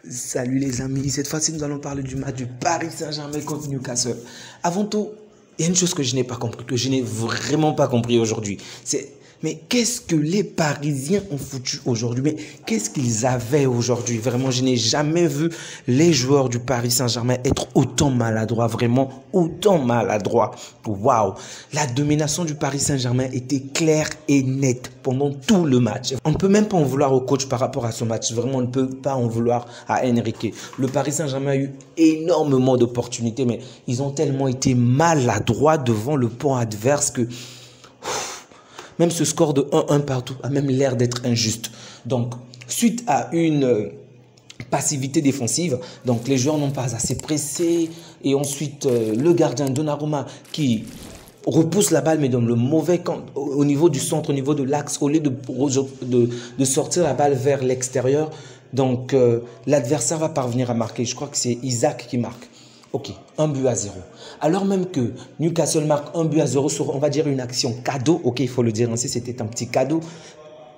Salut les amis, cette fois-ci nous allons parler du match du Paris Saint-Germain contre Newcastle. Avant tout, il y a une chose que je n'ai pas compris, que je n'ai vraiment pas compris aujourd'hui. Mais qu'est-ce que les Parisiens ont foutu aujourd'hui? Mais qu'est-ce qu'ils avaient aujourd'hui? Vraiment, je n'ai jamais vu les joueurs du Paris Saint-Germain être autant maladroits, vraiment autant maladroits. Waouh! La domination du Paris Saint-Germain était claire et nette pendant tout le match. On ne peut même pas en vouloir au coach par rapport à ce match. Vraiment, on ne peut pas en vouloir à Enrique. Le Paris Saint-Germain a eu énormément d'opportunités, mais ils ont tellement été maladroits devant le pont adverse que même ce score de 1-1 partout a même l'air d'être injuste. Donc, suite à une passivité défensive, donc les joueurs n'ont pas assez pressé. Et ensuite, le gardien Donnarumma qui repousse la balle mais donne le mauvais camp au niveau du centre, au niveau de l'axe, au lieu de sortir la balle vers l'extérieur. Donc, l'adversaire va parvenir à marquer. Je crois que c'est Isaac qui marque. Ok, 1-0. Alors même que Newcastle marque 1-0 sur, on va dire, une action cadeau. Ok, il faut le dire ainsi, c'était un petit cadeau.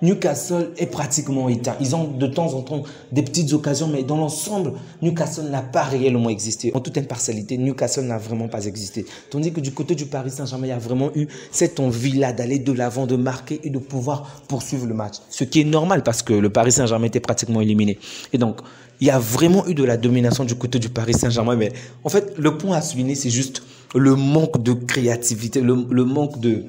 Newcastle est pratiquement éteint. Ils ont de temps en temps des petites occasions, mais dans l'ensemble, Newcastle n'a pas réellement existé. En toute impartialité, Newcastle n'a vraiment pas existé. Tandis que du côté du Paris Saint-Germain, il y a vraiment eu cette envie-là d'aller de l'avant, de marquer et de pouvoir poursuivre le match. Ce qui est normal parce que le Paris Saint-Germain était pratiquement éliminé. Et donc, il y a vraiment eu de la domination du côté du Paris Saint-Germain. Mais en fait, le point à souligner, c'est juste le manque de créativité, le manque de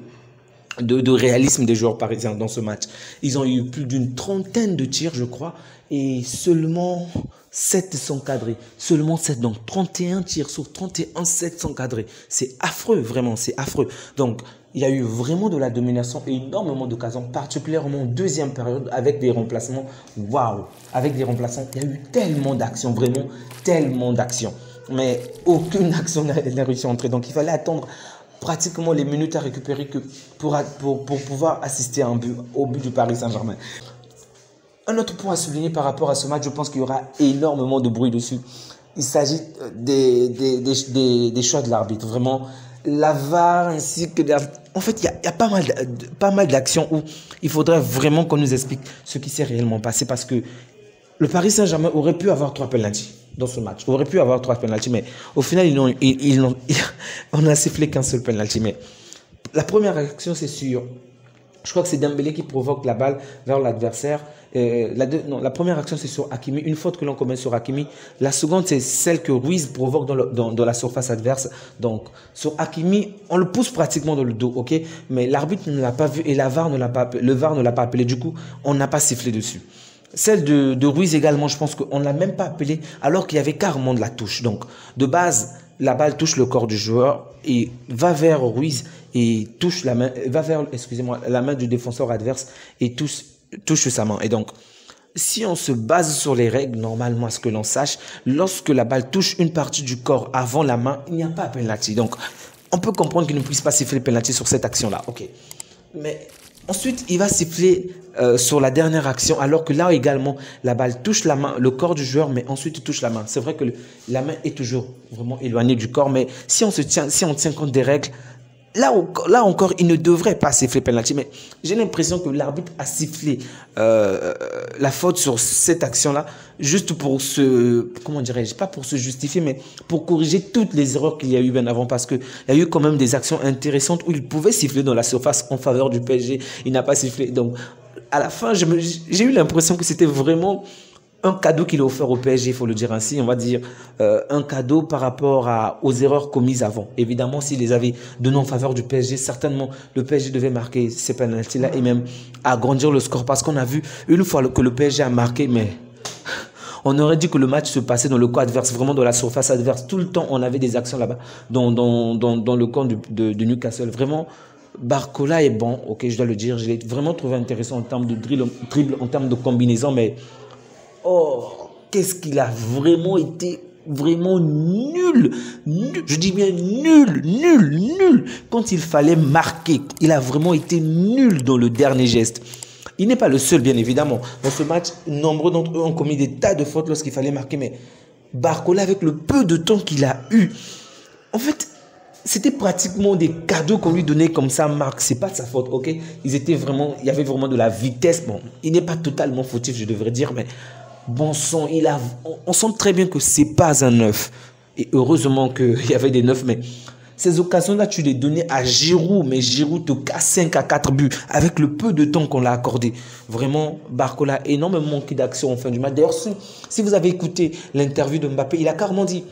réalisme des joueurs parisiens dans ce match. Ils ont eu plus d'une trentaine de tirs, je crois, et seulement 7 sont cadrés. Seulement 7, donc 31 tirs sur 31, 7 sont cadrés. C'est affreux, vraiment, c'est affreux. Donc, il y a eu vraiment de la domination et énormément d'occasions, particulièrement en deuxième période avec des remplacements. Waouh! Avec des remplaçants, il y a eu tellement d'actions, vraiment tellement d'actions. Mais aucune action n'a réussi à entrer. Donc, il fallait attendre pratiquement les minutes à récupérer que pour pouvoir assister à au but du Paris Saint-Germain. Un autre point à souligner par rapport à ce match, je pense qu'il y aura énormément de bruit dessus. Il s'agit des choix de l'arbitre. Vraiment, la VAR ainsi que en fait, il y a pas mal d'actions où il faudrait vraiment qu'on nous explique ce qui s'est réellement passé parce que le Paris Saint-Germain aurait pu avoir 3 pénaltys dans ce match. Aurait pu avoir 3 pénaltys, mais au final, on n'a sifflé qu'un seul pénalty. Mais la première action, c'est sûr. Je crois que c'est Dembélé qui provoque la balle vers l'adversaire. La première action, c'est sur Hakimi. Une faute que l'on commet sur Hakimi. La seconde, c'est celle que Ruiz provoque dans la surface adverse. Donc, sur Hakimi, on le pousse pratiquement dans le dos, ok? Mais l'arbitre ne l'a pas vu et le VAR ne l'a pas appelé. Du coup, on n'a pas sifflé dessus. Celle de Ruiz également, je pense qu'on ne l'a même pas appelé alors qu'il y avait carrément de la touche. Donc, de base, la balle touche le corps du joueur et va vers Ruiz et touche la main, la main du défenseur adverse et touche sa main. Et donc, si on se base sur les règles, normalement, à ce que l'on sache, lorsque la balle touche une partie du corps avant la main, il n'y a pas de penalty. Donc, on peut comprendre qu'il ne puisse pas siffler penalty sur cette action-là. Ok. Mais ensuite, il va siffler sur la dernière action, alors que là également, la balle touche la main, le corps du joueur, mais ensuite il touche la main. C'est vrai que la main est toujours vraiment éloignée du corps, mais si on tient compte des règles, là encore, il ne devrait pas siffler penalty. Mais j'ai l'impression que l'arbitre a sifflé la faute sur cette action-là, juste pour comment dirais-je, pas pour se justifier, mais pour corriger toutes les erreurs qu'il y a eu bien avant, parce qu'il y a eu quand même des actions intéressantes où il pouvait siffler dans la surface en faveur du PSG. Il n'a pas sifflé. Donc, à la fin, j'ai eu l'impression que c'était vraiment un cadeau qu'il a offert au PSG, il faut le dire ainsi, on va dire un cadeau par rapport aux erreurs commises avant. Évidemment, s'il les avait données en faveur du PSG, certainement le PSG devait marquer ces pénaltys-là et même agrandir le score, parce qu'on a vu une fois que le PSG a marqué, mais on aurait dit que le match se passait dans le camp adverse, vraiment dans la surface adverse. Tout le temps, on avait des actions là-bas dans le camp de Newcastle. Vraiment, Barcola est bon, ok, je dois le dire. Je l'ai vraiment trouvé intéressant en termes de dribble, en termes de combinaison, mais oh, qu'est-ce qu'il a vraiment été vraiment nul. Je dis bien nul. Quand il fallait marquer, il a vraiment été nul dans le dernier geste. Il n'est pas le seul, bien évidemment. Dans ce match, nombreux d'entre eux ont commis des tas de fautes lorsqu'il fallait marquer, mais Barcola, avec le peu de temps qu'il a eu, en fait, c'était pratiquement des cadeaux qu'on lui donnait comme ça, Marc. C'est pas de sa faute, ok? Il y avait vraiment de la vitesse. Bon, il n'est pas totalement fautif, je devrais dire, mais bon sang, on sent très bien que c'est pas un neuf. Et heureusement qu'il y avait des neufs, mais ces occasions-là, tu les donnais à Giroud, mais Giroud te casse 5 à 4 buts avec le peu de temps qu'on l'a accordé. Vraiment, Barcola a énormément manqué d'action en fin du match. D'ailleurs, si vous avez écouté l'interview de Mbappé, il a carrément dit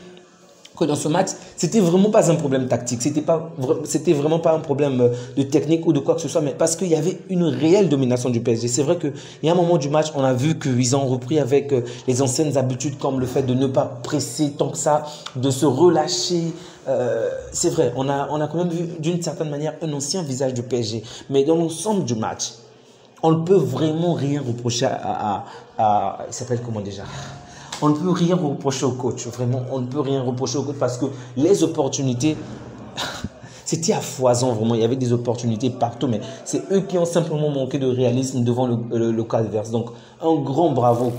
que dans ce match, c'était vraiment pas un problème tactique, c'était vraiment pas un problème de technique ou de quoi que ce soit, mais parce qu'il y avait une réelle domination du PSG. C'est vrai qu'il y a un moment du match, on a vu qu'ils ont repris avec les anciennes habitudes comme le fait de ne pas presser tant que ça, de se relâcher. C'est vrai, on a quand même vu d'une certaine manière un ancien visage du PSG, mais dans l'ensemble du match, on ne peut vraiment rien reprocher il s'appelle comment déjà? On ne peut rien reprocher au coach, vraiment, on ne peut rien reprocher au coach parce que les opportunités, c'était à foison, vraiment, il y avait des opportunités partout, mais c'est eux qui ont simplement manqué de réalisme devant le cas adverse. Donc, un grand bravo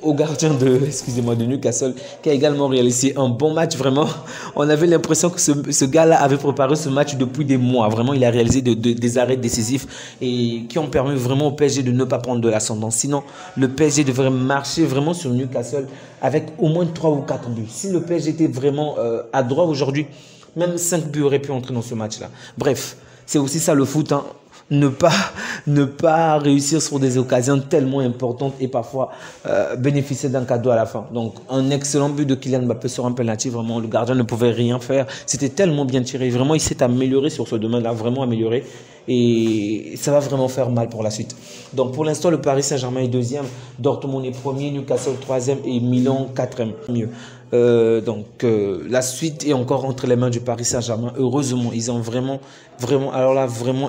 au gardien excusez-moi, de Newcastle, qui a également réalisé un bon match. Vraiment, on avait l'impression que ce gars-là avait préparé ce match depuis des mois. Vraiment, il a réalisé des arrêts décisifs et qui ont permis vraiment au PSG de ne pas prendre de l'ascendant. Sinon, le PSG devrait marcher vraiment sur Newcastle avec au moins 3 ou 4 buts. Si le PSG était vraiment à droit aujourd'hui, même 5 buts auraient pu entrer dans ce match-là. Bref, c'est aussi ça le foot, hein. Ne pas réussir sur des occasions tellement importantes et parfois bénéficier d'un cadeau à la fin. Donc, un excellent but de Kylian Mbappé sur un penalty. Vraiment, le gardien ne pouvait rien faire. C'était tellement bien tiré. Vraiment, il s'est amélioré sur ce domaine-là, vraiment amélioré. Et ça va vraiment faire mal pour la suite. Donc, pour l'instant, le Paris Saint-Germain est deuxième. Dortmund est premier, Newcastle troisième et Milan quatrième. Mieux. La suite est encore entre les mains du Paris Saint-Germain. Heureusement, ils ont vraiment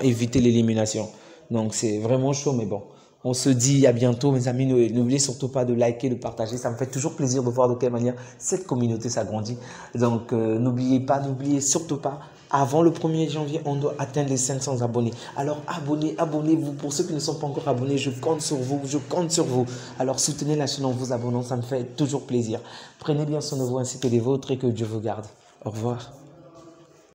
évité l'élimination. Donc, c'est vraiment chaud, mais bon. On se dit à bientôt, mes amis. N'oubliez surtout pas de liker, de partager. Ça me fait toujours plaisir de voir de quelle manière cette communauté s'agrandit. Donc, n'oubliez surtout pas, avant le 1er janvier, on doit atteindre les 500 abonnés. Alors, abonnez-vous. Pour ceux qui ne sont pas encore abonnés, je compte sur vous. Alors, soutenez la chaîne en vous abonnant. Ça me fait toujours plaisir. Prenez bien soin de vous ainsi que des vôtres et que Dieu vous garde. Au revoir.